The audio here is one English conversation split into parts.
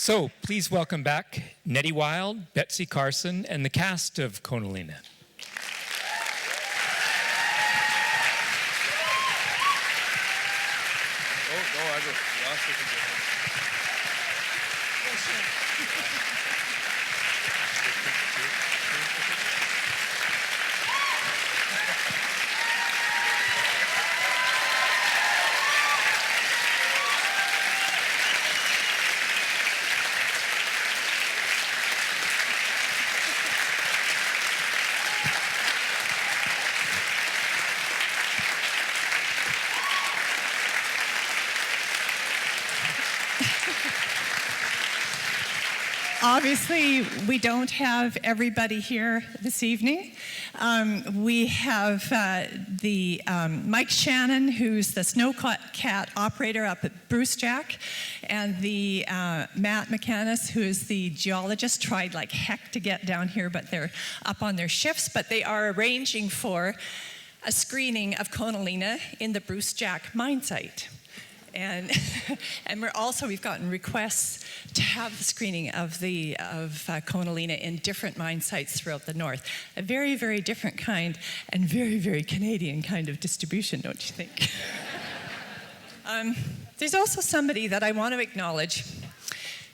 So please welcome back Nettie Wild, Betsy Carson, and the cast of Konalina. Obviously, we don't have everybody here this evening. We have Mike Shannon, who's the snowcat operator up at Bruce Jack, and the Matt McCannis, who is the geologist. Tried like heck to get down here, but they're up on their shifts. But they are arranging for a screening of Konalina in the Bruce Jack mine site. And we've gotten requests to have the screening of Konalina in different mine sites throughout the north. A very, very different kind and very, very Canadian kind of distribution, don't you think? There's also somebody that I want to acknowledge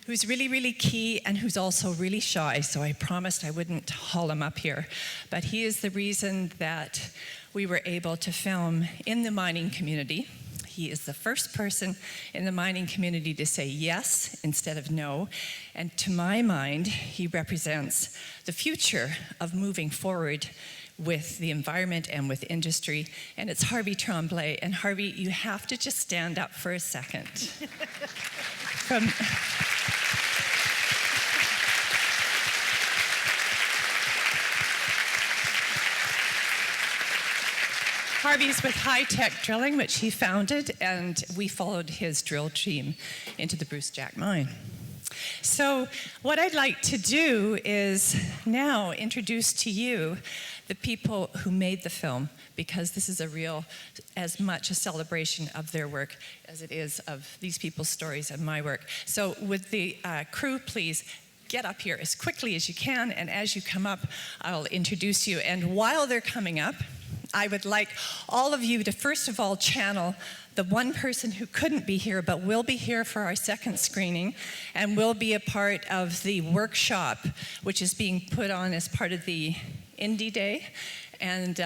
who's really, really key and who's also really shy, so I promised I wouldn't haul him up here. But he is the reason that we were able to film in the mining community. He is the first person in the mining community to say yes instead of no. And to my mind, he represents the future of moving forward with the environment and with industry. And it's Harvey Tremblay. And Harvey, you have to just stand up for a second. Harvey's with High Tech Drilling, which he founded, and we followed his drill team into the Bruce Jack mine. So what I'd like to do is now introduce to you the people who made the film, because this is as much a celebration of their work as it is of these people's stories and my work. So would the crew please get up here as quickly as you can, and as you come up, I'll introduce you. And while they're coming up, I would like all of you to first of all channel the one person who couldn't be here but will be here for our second screening and will be a part of the workshop which is being put on as part of the Indie Day. And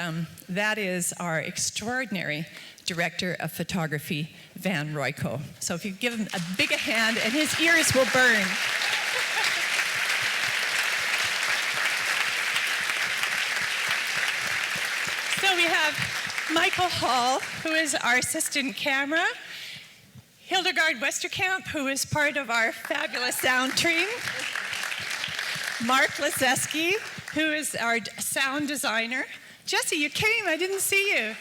that is our extraordinary director of photography, Van Royko. So if you give him a big hand, and his ears will burn. So we have Michael Hall, who is our assistant camera, Hildegard Westerkamp, who is part of our fabulous sound team, Mark Lazeski, who is our sound designer. Jesse, you came, I didn't see you.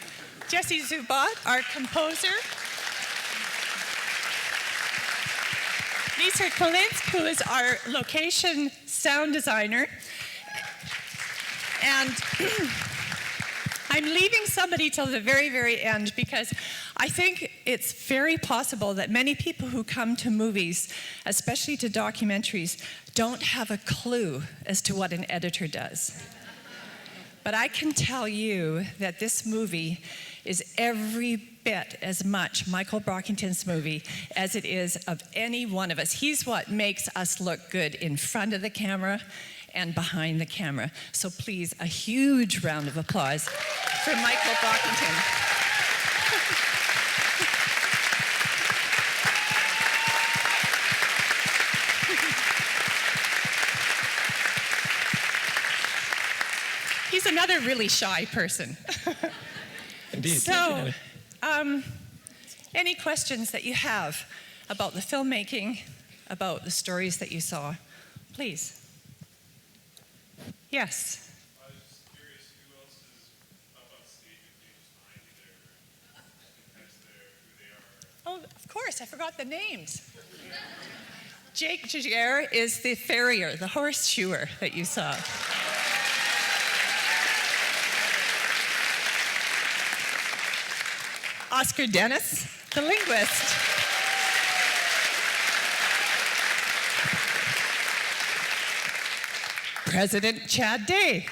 Jesse Zubat, our composer. Lisa Kolinsk, who is our location sound designer. And I'm leaving somebody till the very, very end because I think it's very possible that many people who come to movies, especially to documentaries, don't have a clue as to what an editor does. But I can tell you that this movie is every bit as much Michael Brockington's movie as it is of any one of us. He's what makes us look good in front of the camera and behind the camera. So please, a huge round of applause for Michael Brockington. He's another really shy person. Indeed. So, any questions that you have about the filmmaking, about the stories that you saw? Please. Yes. I was just curious, who else is up on stage with you just behind you there? Who they are? Oh, of course, I forgot the names. Jake Jaguar is the farrier, the horseshoer that you saw. Oscar Dennis, the linguist. President Chad Day.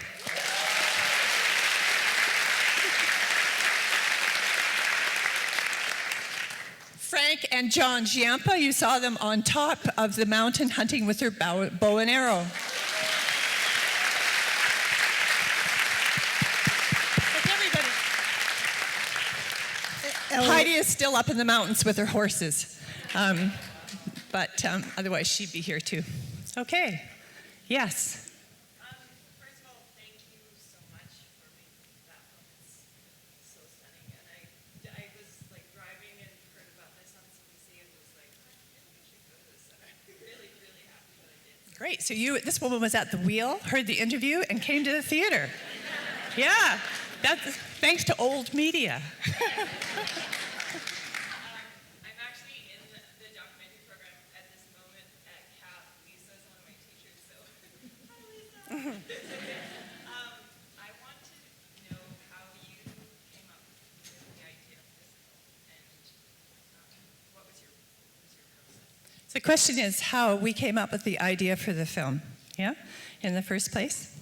Frank and John Giampa, you saw them on top of the mountain hunting with their bow and arrow. That's everybody. Heidi is still up in the mountains with her horses. But otherwise, she'd be here too. Okay. Yes. First of all, thank you so much for making that film. It's so stunning. And I was like driving and heard about this on CBC and was like, I think I should go to this. And I'm really, really happy that I did. Great. So this woman was at the wheel, heard the interview, and came to the theater. Yeah. That's thanks to old media. I'm actually in the documentary program at this moment at CAP. Lisa's one of my teachers, so hi Lisa. I want to know how you came up with the idea of this film and what was your process? So the question is how we came up with the idea for the film, yeah, in the first place.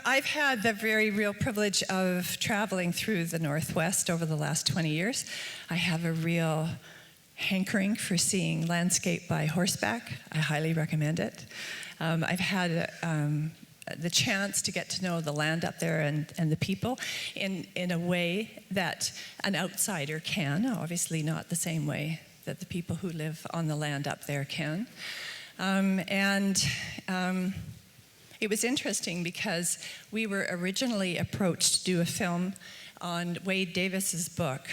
I've had the very real privilege of traveling through the Northwest over the last 20 years. I have a real hankering for seeing landscape by horseback. I highly recommend it. I've had the chance to get to know the land up there and the people in a way that an outsider can, obviously not the same way that the people who live on the land up there can. It was interesting because we were originally approached to do a film on Wade Davis's book,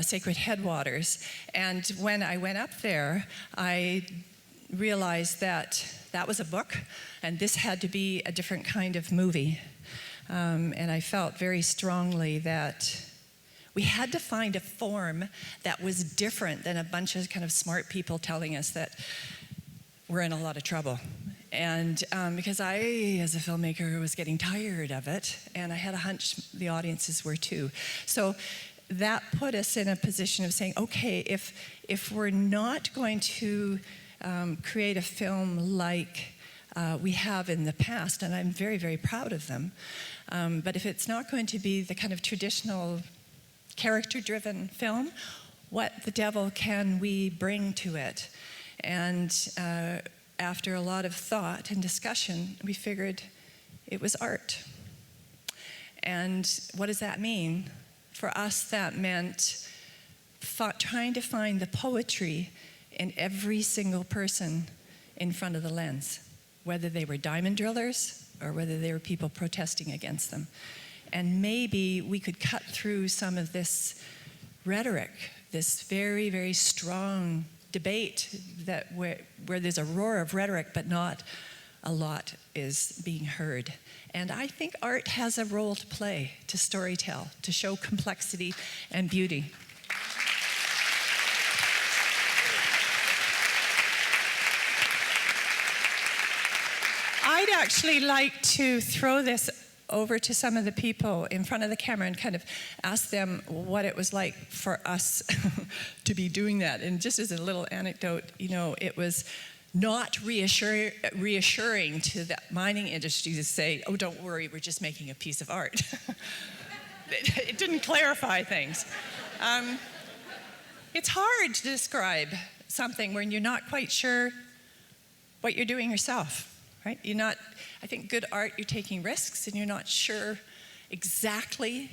Sacred Headwaters. And when I went up there, I realized that that was a book, and this had to be a different kind of movie. And I felt very strongly that we had to find a form that was different than a bunch of kind of smart people telling us that we're in a lot of trouble. And because I, as a filmmaker, was getting tired of it, and I had a hunch the audiences were too. So that put us in a position of saying, okay, if we're not going to create a film like we have in the past, and I'm very, very proud of them, but if it's not going to be the kind of traditional character-driven film, what the devil can we bring to it? And after a lot of thought and discussion, we figured it was art. And what does that mean? For us, that meant trying to find the poetry in every single person in front of the lens, whether they were diamond drillers or whether they were people protesting against them. And maybe we could cut through some of this rhetoric, this very, very strong debate that where there's a roar of rhetoric but not a lot is being heard. And I think art has a role to play, to storytell, to show complexity and beauty. I'd actually like to throw this over to some of the people in front of the camera and kind of ask them what it was like for us to be doing that. And just as a little anecdote, you know, it was not reassuring to the mining industry to say, oh, don't worry, we're just making a piece of art. It didn't clarify things. It's hard to describe something when you're not quite sure what you're doing yourself. Right? You're not, I think good art, you're taking risks and you're not sure exactly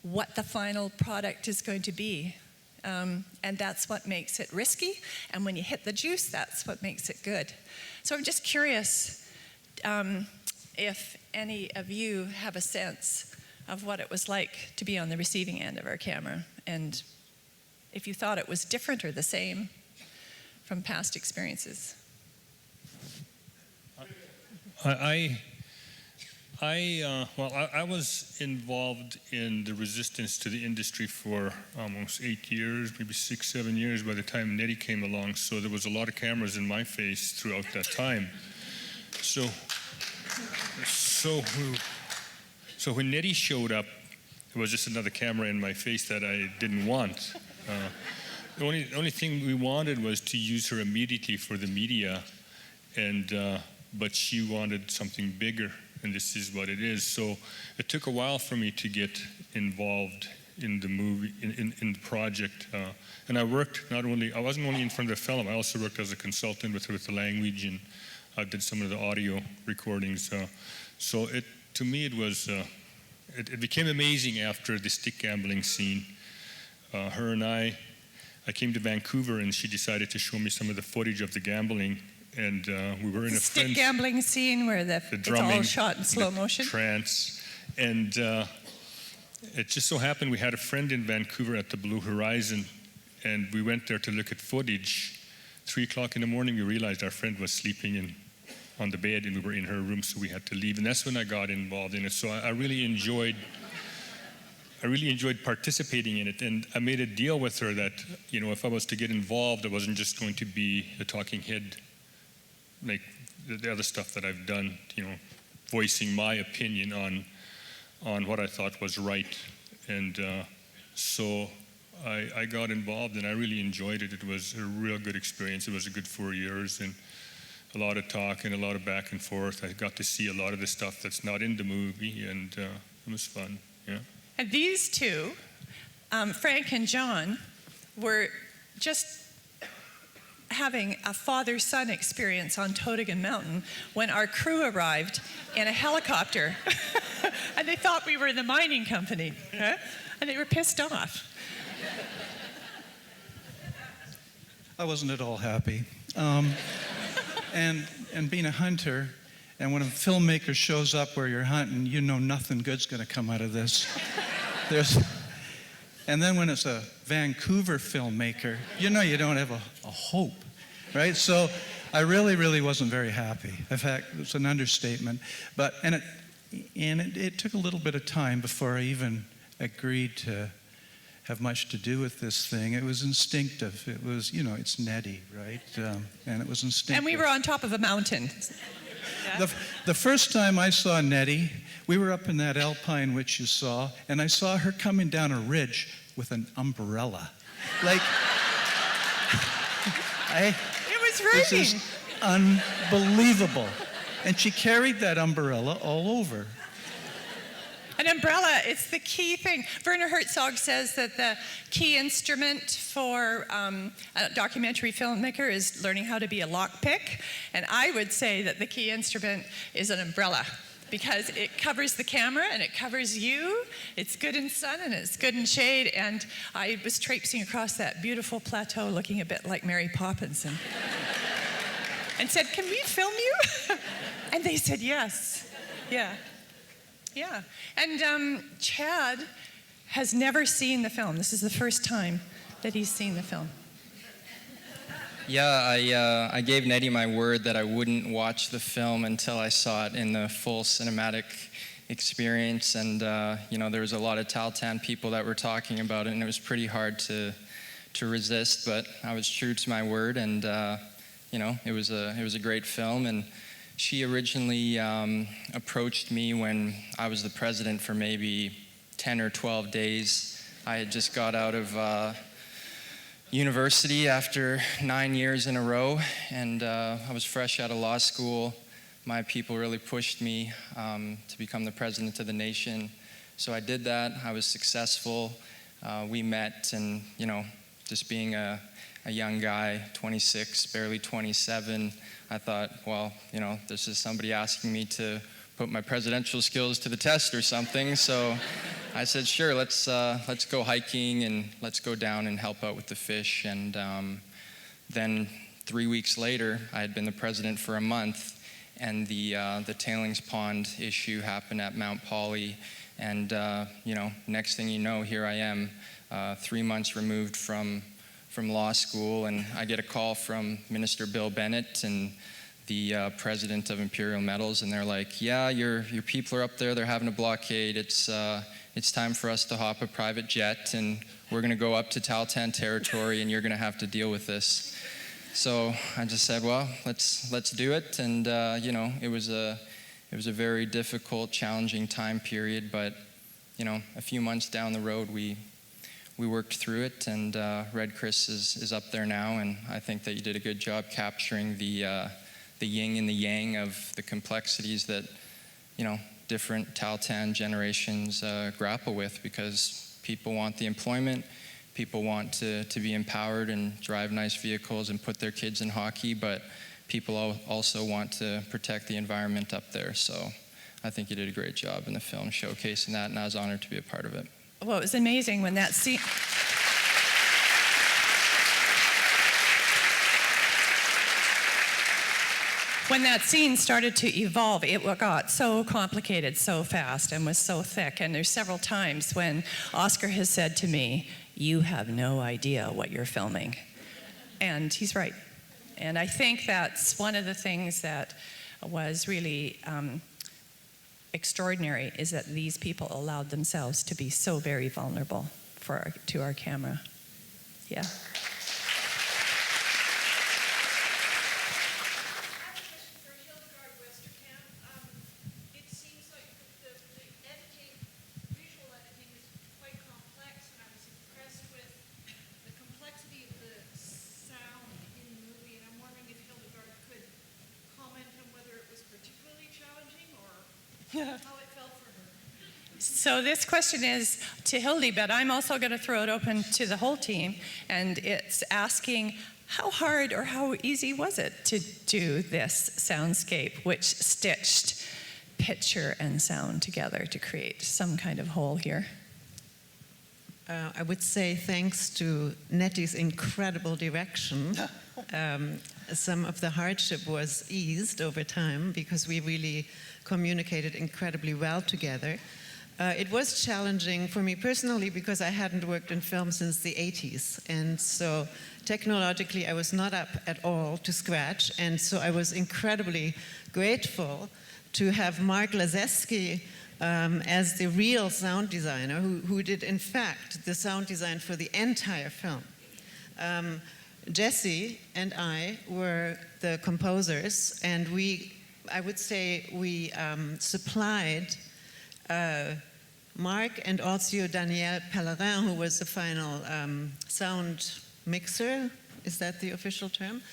what the final product is going to be. And that's what makes it risky. And when you hit the juice, that's what makes it good. So I'm just curious if any of you have a sense of what it was like to be on the receiving end of our camera. And if you thought it was different or the same from past experiences. I was involved in the resistance to the industry for almost 8 years, maybe 6, 7 years by the time Nettie came along. So there was a lot of cameras in my face throughout that time. So when Nettie showed up, it was just another camera in my face that I didn't want. The only thing we wanted was to use her immediately for the media. but she wanted something bigger, and this is what it is. So it took a while for me to get involved in the movie, in the project. And I worked I wasn't only in front of the film, I also worked as a consultant with her with the language, and I did some of the audio recordings. So to me it was, it became amazing after the stick gambling scene. Her and I came to Vancouver, and she decided to show me some of the footage of the gambling. And we were in The a stick friend's, gambling scene where the it's drumming, all shot in slow the motion. trance. And it just so happened we had a friend in Vancouver at the Blue Horizon, and we went there to look at footage. 3 o'clock in the morning, we realized our friend was sleeping on the bed, and we were in her room, so we had to leave. And that's when I got involved in it. So I really enjoyed participating in it. And I made a deal with her that, if I was to get involved, I wasn't just going to be a talking head like the other stuff that I've done, voicing my opinion on what I thought was right. And so I got involved, and I really enjoyed it. It was a real good experience. It was a good 4 years, and a lot of talk and a lot of back and forth. I got to see a lot of the stuff that's not in the movie, and it was fun, yeah. And these two, Frank and John, were just having a father-son experience on Todigan Mountain when our crew arrived in a helicopter. And they thought we were the mining company, huh? And they were pissed off. I wasn't at all happy. And being a hunter, and when a filmmaker shows up where you're hunting, you know nothing good's going to come out of this. And then when it's a Vancouver filmmaker, you don't have a hope, right? So I really, really wasn't very happy. In fact, it's an understatement. It took a little bit of time before I even agreed to have much to do with this thing. It was instinctive. It was, it's Nettie, right? And it was instinctive. And we were on top of a mountain. The first time I saw Nettie, we were up in that alpine which you saw, and I saw her coming down a ridge with an umbrella. Like, it was this raining. is unbelievable. And she carried that umbrella all over. An umbrella, it's the key thing. Werner Herzog says that the key instrument for a documentary filmmaker is learning how to be a lockpick. And I would say that the key instrument is an umbrella, because it covers the camera and it covers you. It's good in sun and it's good in shade. And I was traipsing across that beautiful plateau looking a bit like Mary Poppins and said, "Can we film you?" And they said yes. Yeah. Yeah, and Chad has never seen the film. This is the first time that he's seen the film. Yeah, I gave Nettie my word that I wouldn't watch the film until I saw it in the full cinematic experience. And, there was a lot of Tahltan people that were talking about it, and it was pretty hard to resist, but I was true to my word, and, it was a great film. And she originally approached me when I was the president for maybe 10 or 12 days. I had just got out of university after 9 years in a row, and I was fresh out of law school. My people really pushed me to become the president of the nation. So I did that. I was successful. We met, and, just being a young guy, 26, barely 27, I thought, well, this is somebody asking me to put my presidential skills to the test or something. So I said, sure, let's go hiking and let's go down and help out with the fish. And then 3 weeks later, I had been the president for a month, and the tailings pond issue happened at Mount Poly. And next thing you know, here I am, 3 months removed from law school, and I get a call from Minister Bill Bennett and the president of Imperial Metals, and they're like, yeah, your people are up there, they're having a blockade, it's time for us to hop a private jet, and we're gonna go up to Tahltan territory, and you're gonna have to deal with this. So I just said, well, let's do it, and it was a very difficult, challenging time period, but a few months down the road, we worked through it, and Red Chris is up there now, and I think that you did a good job capturing the the yin and the yang of the complexities that, different Tahltan generations grapple with, because people want the employment, people want to be empowered and drive nice vehicles and put their kids in hockey, but people also want to protect the environment up there. So I think you did a great job in the film showcasing that, and I was honored to be a part of it. Well, it was amazing when that scene... When that scene started to evolve, it got so complicated so fast and was so thick. And there's several times when Oscar has said to me, "You have no idea what you're filming." And he's right. And I think that's one of the things that was really extraordinary, is that these people allowed themselves to be so very vulnerable to our camera. Yeah. How it felt for her. So this question is to Hildy, but I'm also going to throw it open to the whole team, and it's asking, how hard or how easy was it to do this soundscape, which stitched picture and sound together to create some kind of whole here? I would say thanks to Nettie's incredible direction, some of the hardship was eased over time because we really communicated incredibly well together. It was challenging for me personally because I hadn't worked in film since the 80s, and so technologically I was not up at all to scratch, and so I was incredibly grateful to have Mark Lazeski as the real sound designer who did in fact the sound design for the entire film. Jesse and I were the composers, and I would say we supplied Mark and also Daniel Pellerin, who was the final sound mixer, is that the official term?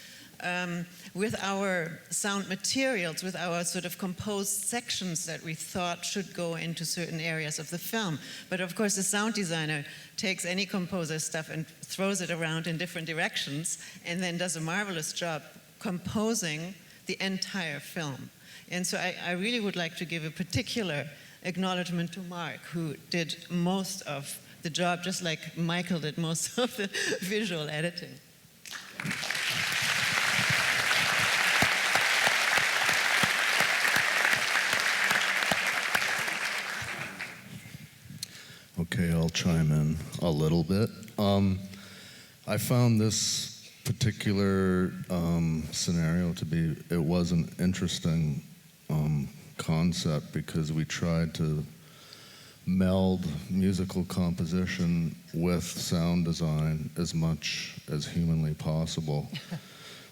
With our sound materials, with our sort of composed sections that we thought should go into certain areas of the film. But of course the sound designer takes any composer's stuff and throws it around in different directions and then does a marvelous job composing the entire film. And so I really would like to give a particular acknowledgement to Mark, who did most of the job, just like Michael did most of the visual editing. Okay, I'll chime in a little bit. I found this particular scenario to be, it was an interesting concept because we tried to meld musical composition with sound design as much as humanly possible.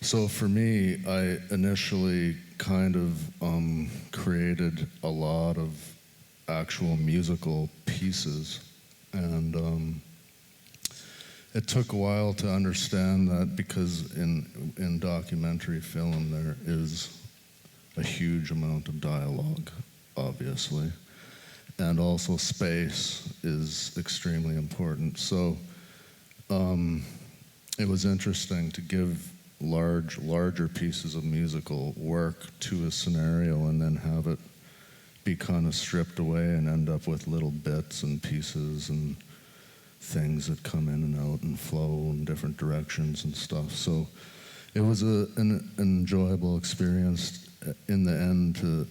So for me, I initially kind of created a lot of actual musical pieces, and it took a while to understand that because in documentary film there is a huge amount of dialogue, obviously, and also space is extremely important. So it was interesting to give larger pieces of musical work to a scenario and then have it be kind of stripped away and end up with little bits and pieces and things that come in and out and flow in different directions and stuff. So it was an enjoyable experience in the end to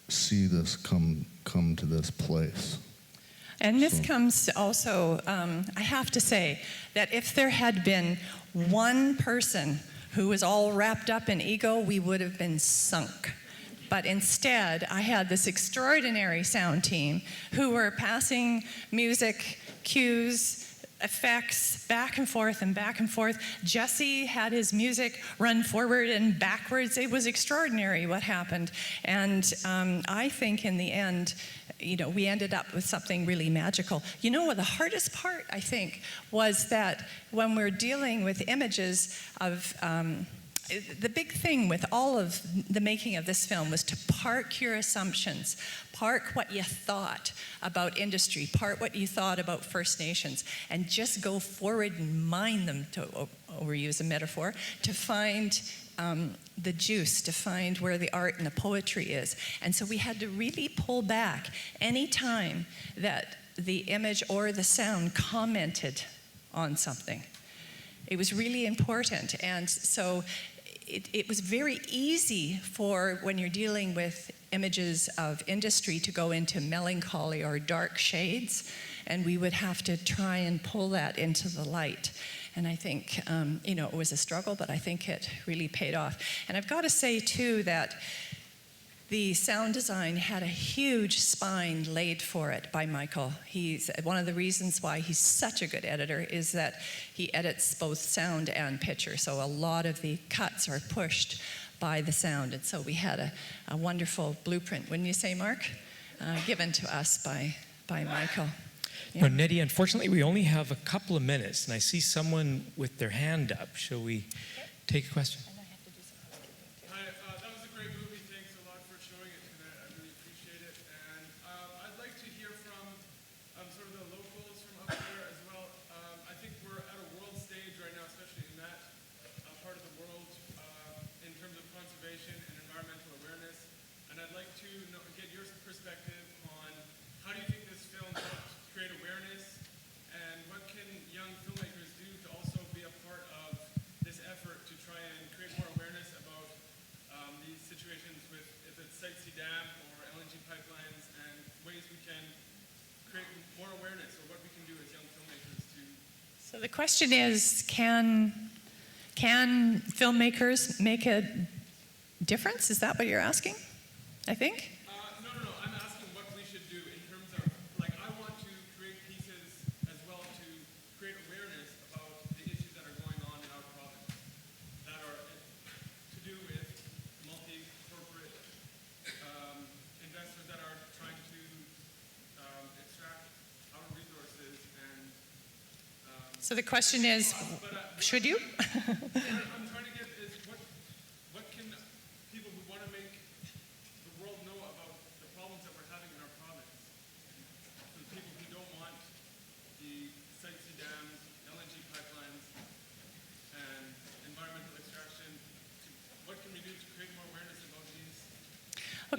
see this come to this place. And this comes also, I have to say, that if there had been one person who was all wrapped up in ego, we would have been sunk. But instead, I had this extraordinary sound team who were passing music, cues, effects, back and forth and back and forth. Jesse had his music run forward and backwards. It was extraordinary what happened. And I think in the end, we ended up with something really magical. What the hardest part, I think, was that when we're dealing with images of the big thing with all of the making of this film was to park your assumptions, park what you thought about industry, park what you thought about First Nations, and just go forward and mine them, to overuse a metaphor, to find the juice, to find where the art and the poetry is. And so we had to really pull back any time that the image or the sound commented on something. It was really important. And so it was very easy for, when you're dealing with images of industry, to go into melancholy or dark shades, and we would have to try and pull that into the light. And I think, it was a struggle, but I think it really paid off. And I've got to say, too, that the sound design had a huge spine laid for it by Michael. He's one of the reasons why he's such a good editor is that he edits both sound and picture. So a lot of the cuts are pushed by the sound. And so we had a wonderful blueprint, wouldn't you say, Mark? Given to us by Michael. Yeah. Well, Nettie, unfortunately, we only have a couple of minutes, and I see someone with their hand up. Shall we take a question? That was a great movie. Thanks a lot for showing it tonight. I really appreciate it. And I'd like to hear from sort of the locals from up there as well. I think we're at a world stage right now, especially in that part of the world, in terms of conservation and environmental awareness. And I'd like to get your perspective on how do you think this film helped create awareness, and what can young filmmakers do to also be a part of this effort to try and create more awareness about these situations with, if it's Site C Dam or LNG pipelines, and ways we can create more awareness, or what we can do as young filmmakers to... So the question is, can filmmakers make a difference? Is that what you're asking, I think? No. I'm asking what we should do in terms of, like, I want to create pieces as well to create awareness about the issues that are going on in our province that are to do with multi-corporate investors that are trying to extract our resources and... So the question is, should you? I'm trying to get is what can people who want to make the world know about the problems that we're having in our province? The people who don't want the Site C dams, LNG pipelines, and environmental extraction. What can we do to create more awareness about these?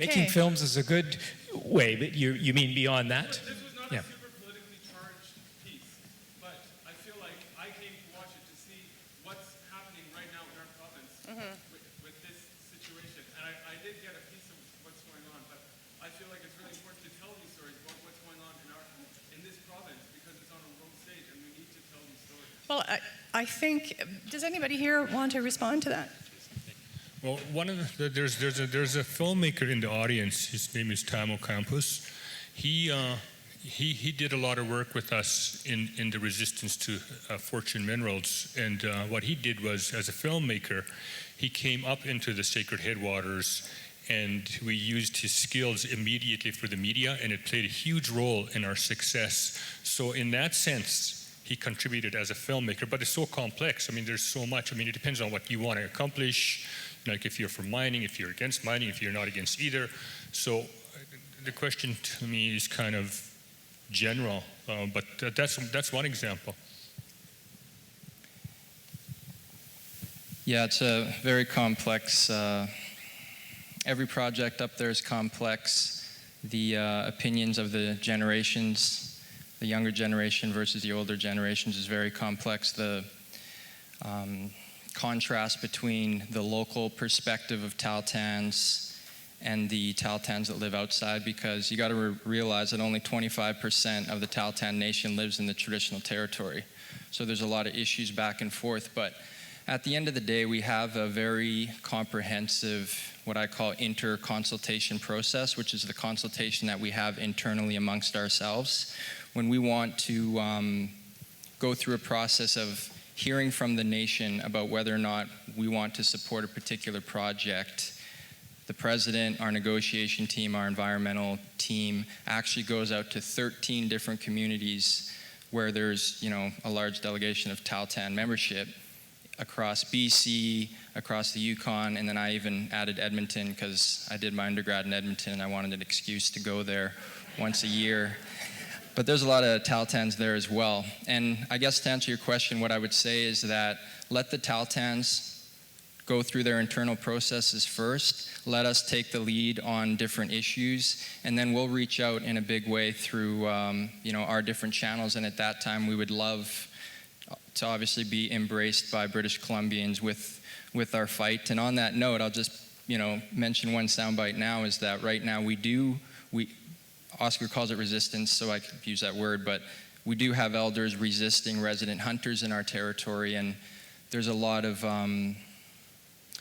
Making films is a good way, but you mean beyond that? This was not Yeah. a super politically charged piece, but I feel like I came to watch it to see what's happening right now in our province with this situation. And I did get a piece of what's going on, but I feel like it's really important to tell these stories about what's going on in this province, because it's on a world stage and we need to tell these stories. Well, I think, does anybody here want to respond to that? Well, there's a filmmaker in the audience. His name is Tamo Campos. He did a lot of work with us in the resistance to Fortune Minerals, and what he did was, as a filmmaker, he came up into the sacred headwaters, and we used his skills immediately for the media, and it played a huge role in our success. So in that sense, he contributed as a filmmaker, but it's so complex. I mean, there's so much. I mean, it depends on what you want to accomplish, like if you're for mining, if you're against mining, if you're not against either. So the question to me is kind of general, but that's one example. Yeah, it's a very complex. Every project up there is complex. The opinions of the generations, the younger generation versus the older generations, is very complex. The contrast between the local perspective of Tahltans and the Tahltans that live outside, because you got to realize that only 25% of the Tahltan nation lives in the traditional territory. So there's a lot of issues back and forth, but at the end of the day, we have a very comprehensive, what I call inter-consultation process, which is the consultation that we have internally amongst ourselves. When we want to go through a process of hearing from the nation about whether or not we want to support a particular project, the president, our negotiation team, our environmental team actually goes out to 13 different communities where there's, a large delegation of Tahltan membership across BC, across the Yukon, and then I even added Edmonton because I did my undergrad in Edmonton and I wanted an excuse to go there once a year. But there's a lot of Tahltans there as well. And I guess to answer your question, what I would say is that let the Tahltans go through their internal processes first. Let us take the lead on different issues, and then we'll reach out in a big way through our different channels. And at that time, we would love to obviously be embraced by British Columbians with our fight. And on that note, I'll just mention one soundbite now, is that right now Oscar calls it resistance, so I could use that word, but we do have elders resisting resident hunters in our territory, and there's a lot of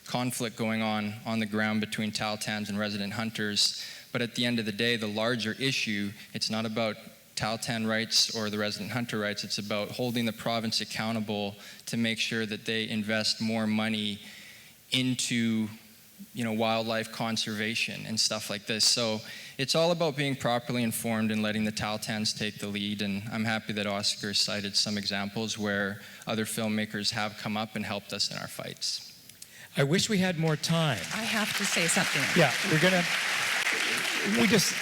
conflict going on the ground between Tahltans and resident hunters. But at the end of the day, the larger issue, it's not about Tahltan rights or the resident hunter rights, it's about holding the province accountable to make sure that they invest more money into wildlife conservation and stuff like this. So it's all about being properly informed and letting the Tahltans take the lead. And I'm happy that Oscar cited some examples where other filmmakers have come up and helped us in our fights. I wish we had more time. I have to say something. Yeah, we just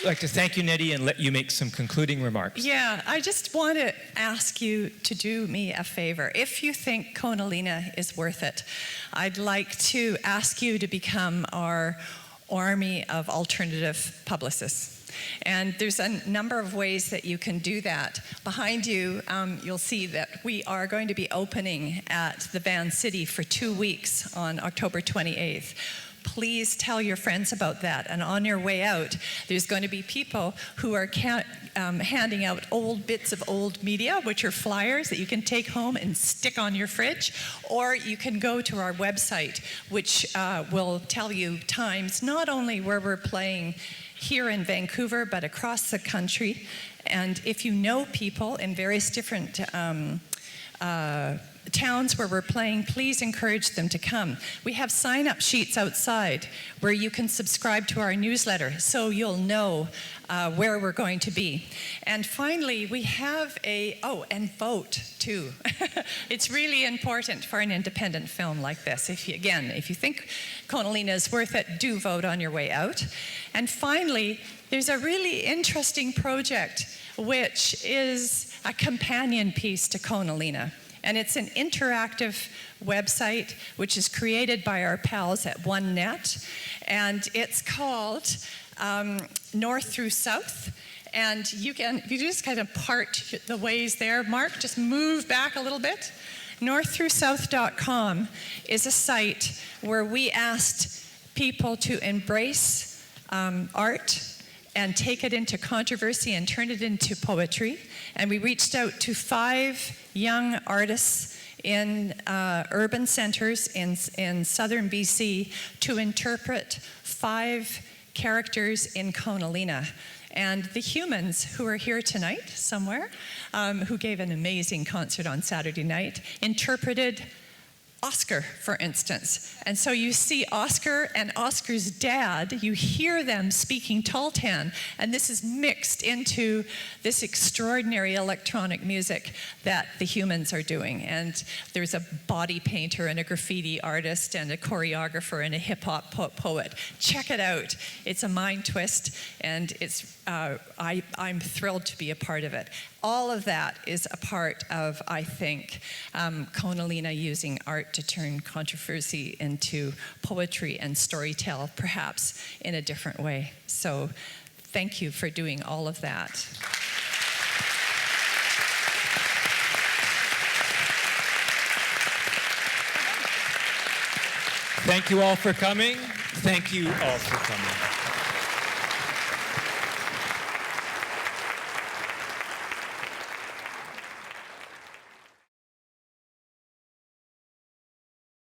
like to thank you, Nettie, and let you make some concluding remarks. Yeah, I just want to ask you to do me a favor. If you think Konalina is worth it, I'd like to ask you to become our army of alternative publicists. And there's a number of ways that you can do that. Behind you, you'll see that we are going to be opening at the Van City for 2 weeks on October 28th. Please tell your friends about that. And on your way out, there's going to be people who are handing out old bits of old media, which are flyers that you can take home and stick on your fridge. Or you can go to our website, which will tell you times not only where we're playing here in Vancouver, but across the country. And if you know people in various different towns where we're playing, please encourage them to come. We have sign-up sheets outside where you can subscribe to our newsletter so you'll know where we're going to be. And finally, we have and vote too. It's really important for an independent film like this. If you think Konalina is worth it, do vote on your way out. And finally, there's a really interesting project which is a companion piece to Konalina. And it's an interactive website which is created by our pals at OneNet. And it's called North Through South. And if you just kind of part the ways there, Mark, just move back a little bit. Norththroughsouth.com is a site where we asked people to embrace art and take it into controversy and turn it into poetry. And we reached out to 5 young artists in urban centers in southern BC to interpret 5 characters in Konalina. And the Humans, who are here tonight somewhere, who gave an amazing concert on Saturday night, interpreted Oscar, for instance. And so you see Oscar and Oscar's dad, you hear them speaking Tahltan, and this is mixed into this extraordinary electronic music that the Humans are doing. And there's a body painter and a graffiti artist and a choreographer and a hip-hop poet. Check it out. It's a mind twist, and it's I'm thrilled to be a part of it. All of that is a part of, I think, Konalina using art to turn controversy into poetry and storytell, perhaps in a different way. So thank you for doing all of that. Thank you all for coming. Thank you all for coming.